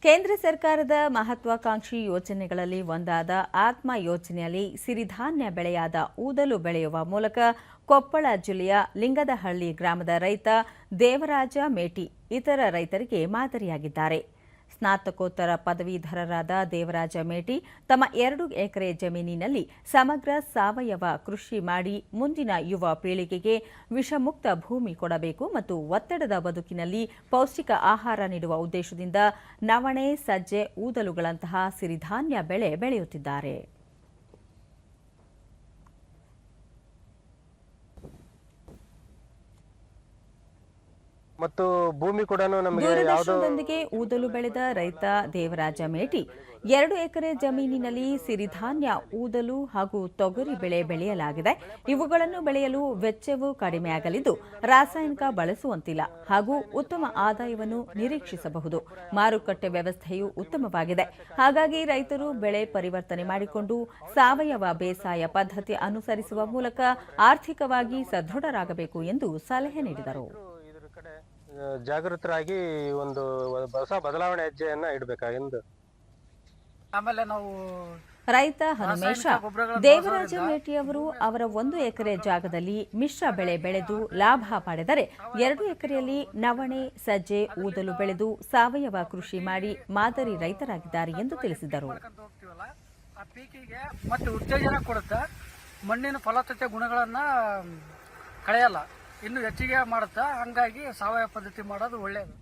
ಕೇಂದ್ರ ಸರ್ಕಾರದ ಮಹತ್ವಾಕಾಂಕ್ಷಿ ಯೋಜನೆಗಳಲ್ಲಿ ಒಂದಾದ ಆತ್ಮ ಯೋಜನೆಯಲ್ಲಿ ಸಿರಿಧಾನ್ಯ ಬೆಳೆಯಾದ ಊದಲು ಬೆಳೆಯುವ ಮೂಲಕ ಕೊಪ್ಪಳ ಜಿಲ್ಲೆಯ ಲಿಂಗದಹಳ್ಳಿ ಗ್ರಾಮದ ರೈತ ದೇವರಾಜ ಮೇಟಿ ಇತರ ರೈತರಿಗೆ ಮಾದರಿಯಾಗಿದ್ದಾರೆ. ಸ್ನಾತಕೋತ್ತರ ಪದವೀಧರರಾದ ದೇವರಾಜ ಮೇಟಿ ತಮ್ಮ 2 ಎಕರೆ ಜಮೀನಿನಲ್ಲಿ ಸಮಗ್ರ ಸಾವಯವ ಕೃಷಿ ಮಾಡಿ ಮುಂದಿನ ಯುವ ಪೀಳಿಗೆಗೆ ವಿಷಮುಕ್ತ ಭೂಮಿ ಕೊಡಬೇಕು ಮತ್ತು ಒತ್ತಡದ ಬದುಕಿನಲ್ಲಿ ಪೌಷ್ಟಿಕ ಆಹಾರ ನೀಡುವ ಉದ್ದೇಶದಿಂದ ನವಣೆ, ಸಜ್ಜೆ, ಊದಲುಗಳಂತಹ ಸಿರಿಧಾನ್ಯ ಬೆಳೆ ಬೆಳೆಯುತ್ತಿದ್ದಾರೆ. ಮತ್ತು ಭೂಮಿ ಕೂಡ ದೂರದರ್ಶನದೊಂದಿಗೆ ಊದಲು ಬೆಳೆದ ರೈತ ದೇವರಾಜ ಮೇಟಿ 2 ಎಕರೆ ಜಮೀನಿನಲ್ಲಿ ಸಿರಿಧಾನ್ಯ, ಊದಲು ಹಾಗೂ ತೊಗರಿ ಬೆಳೆ ಬೆಳೆಯಲಾಗಿದೆ. ಇವುಗಳನ್ನು ಬೆಳೆಯಲು ವೆಚ್ಚವೂ ಕಡಿಮೆಯಾಗಲಿದ್ದು ರಾಸಾಯನಿಕ ಬಳಸುವಂತಿಲ್ಲ ಹಾಗೂ ಉತ್ತಮ ಆದಾಯವನ್ನು ನಿರೀಕ್ಷಿಸಬಹುದು. ಮಾರುಕಟ್ಟೆ ವ್ಯವಸ್ಥೆಯೂ ಉತ್ತಮವಾಗಿದೆ. ಹಾಗಾಗಿ ರೈತರು ಬೆಳೆ ಪರಿವರ್ತನೆ ಮಾಡಿಕೊಂಡು ಸಾವಯವ ಬೇಸಾಯ ಪದ್ಧತಿ ಅನುಸರಿಸುವ ಮೂಲಕ ಆರ್ಥಿಕವಾಗಿ ಸದೃಢರಾಗಬೇಕು ಎಂದು ಸಲಹೆ ನೀಡಿದರು. ಜಾಗೃತರಾಗಿ ಒಂದು ಹೊಸ ಬದಲಾವಣೆ ಹೆಜ್ಜೆಯನ್ನ ಇಡಬೇಕಾಗಿಂದು ರೈತ ಹನುಮೇಶ ದೇವರಾಜ ಮೇಟಿಯವರು ಅವರ 1 ಎಕರೆ ಜಾಗದಲ್ಲಿ ಮಿಶ್ರ ಬೆಳೆ ಬೆಳೆದು ಲಾಭ ಪಡೆದರೆ 2 ಎಕರೆಯಲ್ಲಿ ನವಣೆ, ಸಜ್ಜೆ, ಊದಲು ಬೆಳೆದು ಸಾವಯವ ಕೃಷಿ ಮಾಡಿ ಮಾದರಿ ರೈತರಾಗಿದ್ದಾರೆ ಎಂದು ತಿಳಿಸಿದರು. ಮತ್ತು ಉತ್ತೇಜನ ಕೊಡುತ್ತಾ ಮಣ್ಣಿನ ಫಲವತ್ತತೆ ಗುಣಗಳನ್ನ ಕಳೆಯಲ್ಲ, ಇನ್ನು ಹೆಚ್ಚಿಗೆ ಮಾಡುತ್ತಾ. ಹಂಗಾಗಿ ಸಾವಯವ ಪದ್ಧತಿ ಮಾಡೋದು ಒಳ್ಳೆಯದು.